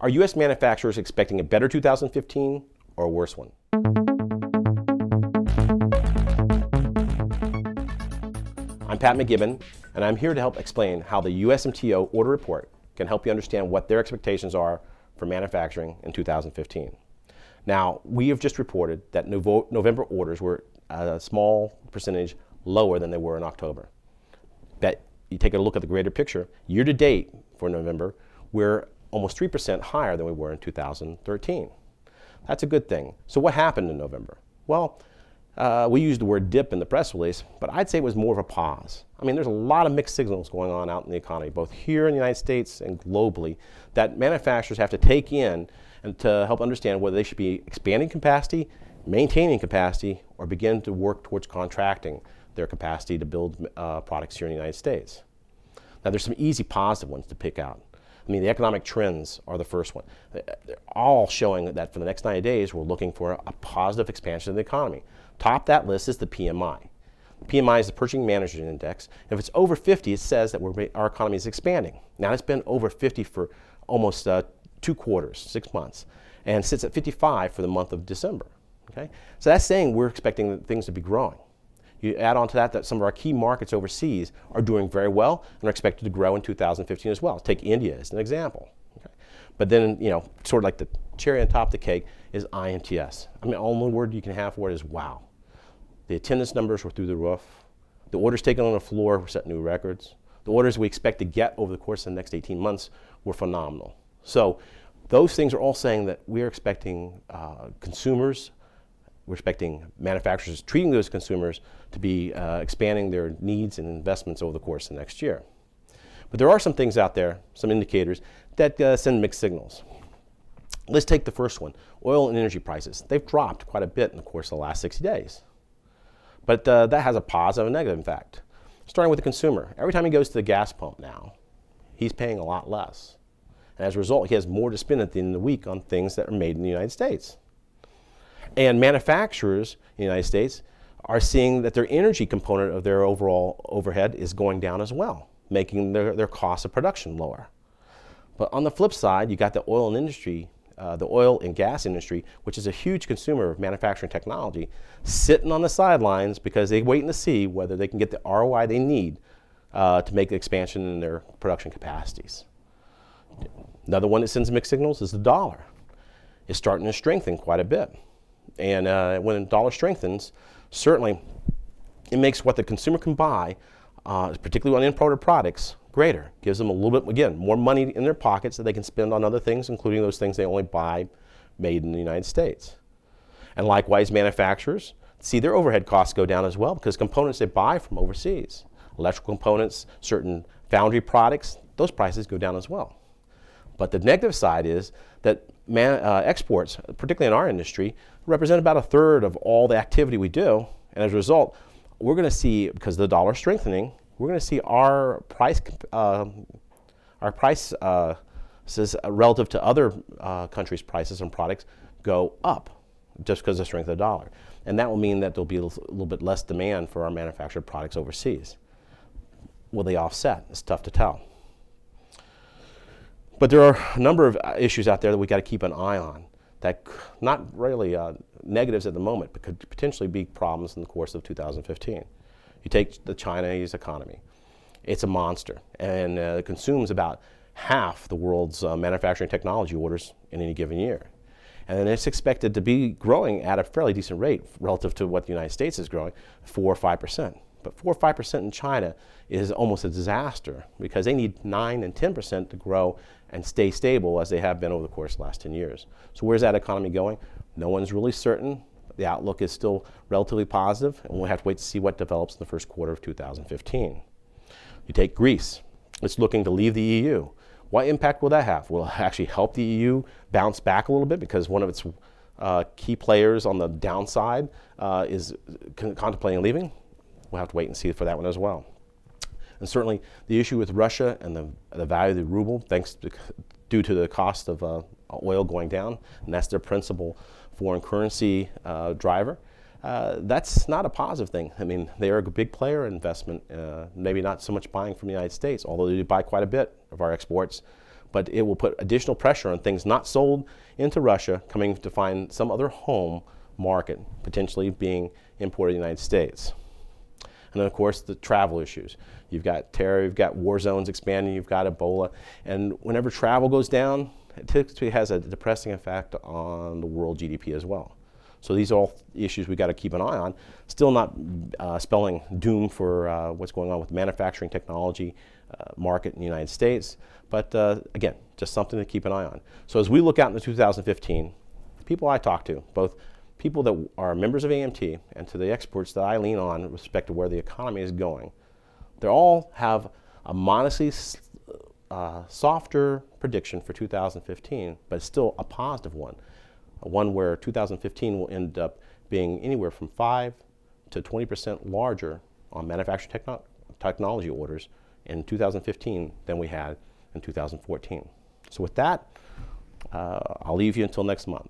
Are U.S. manufacturers expecting a better 2015 or a worse one? I'm Pat McGibbon, and I'm here to help explain how the USMTO order report can help you understand what their expectations are for manufacturing in 2015. Now, we have just reported that November orders were a small percentage lower than they were in October. But you take a look at the greater picture, year to date for November, we're almost 3% higher than we were in 2013. That's a good thing. So what happened in November? Well, we used the word dip in the press release, but I'd say it was more of a pause. I mean, there's a lot of mixed signals going on out in the economy, both here in the United States and globally, that manufacturers have to take in and to help understand whether they should be expanding capacity, maintaining capacity, or begin to work towards contracting their capacity to build products here in the United States. Now, there's some easy positive ones to pick out. I mean, the economic trends are the first one. They're all showing that for the next 90 days, we're looking for a positive expansion of the economy. Top that list is the PMI. The PMI is the Purchasing Managers Index. If it's over 50, it says that our economy is expanding. Now, it's been over 50 for almost 2 quarters, 6 months, and sits at 55 for the month of December. Okay? So that's saying we're expecting things to be growing. You add on to that some of our key markets overseas are doing very well and are expected to grow in 2015 as well. Take India as an example. Okay? But then, you know, sort of like the cherry on top of the cake is IMTS. I mean, the only word you can have for it is wow. The attendance numbers were through the roof. The orders taken on the floor were set new records. The orders we expect to get over the course of the next 18 months were phenomenal. So those things are all saying that we're expecting consumers, we're expecting manufacturers treating those consumers to be expanding their needs and investments over the course of the next year. But there are some things out there, some indicators, that send mixed signals. Let's take the first one, oil and energy prices. They've dropped quite a bit in the course of the last 60 days. But that has a positive and negative effect. Starting with the consumer. Every time he goes to the gas pump now, he's paying a lot less. And as a result, he has more to spend at the end of the week on things that are made in the United States. And manufacturers in the United States are seeing that their energy component of their overall overhead is going down as well, making their cost of production lower. But on the flip side, you got the oil and gas industry, which is a huge consumer of manufacturing technology, sitting on the sidelines because they're waiting to see whether they can get the ROI they need to make the expansion in their production capacities. Another one that sends mixed signals is the dollar. It's starting to strengthen quite a bit. And when the dollar strengthens, certainly it makes what the consumer can buy, particularly on imported products, greater. Gives them a little bit, again, more money in their pockets that they can spend on other things, including those things they only buy made in the United States. And likewise, manufacturers see their overhead costs go down as well because components they buy from overseas, electrical components, certain foundry products, those prices go down as well. But the negative side is that exports, particularly in our industry, represent about 1/3 of all the activity we do. And as a result, we're going to see, because the dollar strengthening, we're going to see our price relative to other countries' prices and products go up just because of the strength of the dollar. And that will mean that there'll be a little bit less demand for our manufactured products overseas. Will they offset? It's tough to tell. But there are a number of issues out there that we got to keep an eye on that not really negatives at the moment, but could potentially be problems in the course of 2015. You take the Chinese economy. It's a monster, and it consumes about half the world's manufacturing technology orders in any given year. And it's expected to be growing at a fairly decent rate relative to what the United States is growing, 4 or 5%. But 4 or 5% in China is almost a disaster because they need 9 and 10% to grow and stay stable as they have been over the course of the last 10 years. So where's that economy going? No one's really certain. The outlook is still relatively positive, and we'll have to wait to see what develops in the first quarter of 2015. You take Greece. It's looking to leave the EU. What impact will that have? Will it actually help the EU bounce back a little bit because one of its key players on the downside is contemplating leaving? We'll have to wait and see for that one as well. And certainly the issue with Russia and the value of the ruble, due to the cost of oil going down, and that's their principal foreign currency driver, that's not a positive thing. I mean, they are a big player in investment, maybe not so much buying from the United States, although they do buy quite a bit of our exports. but it will put additional pressure on things not sold into Russia coming to find some other home market, potentially being imported in the United States. And then, of course, the travel issues. You've got terror, you've got war zones expanding, you've got Ebola. And whenever travel goes down, it typically has a depressing effect on the world GDP as well. So these are all issues we've got to keep an eye on. Still not spelling doom for what's going on with the manufacturing technology market in the United States. But again, just something to keep an eye on. So as we look out into 2015, people I talk to, both people that are members of AMT and to the experts that I lean on with respect to where the economy is going, they all have a modestly softer prediction for 2015, but still a positive one where 2015 will end up being anywhere from 5 to 20% larger on manufacturing technology orders in 2015 than we had in 2014. So with that, I'll leave you until next month.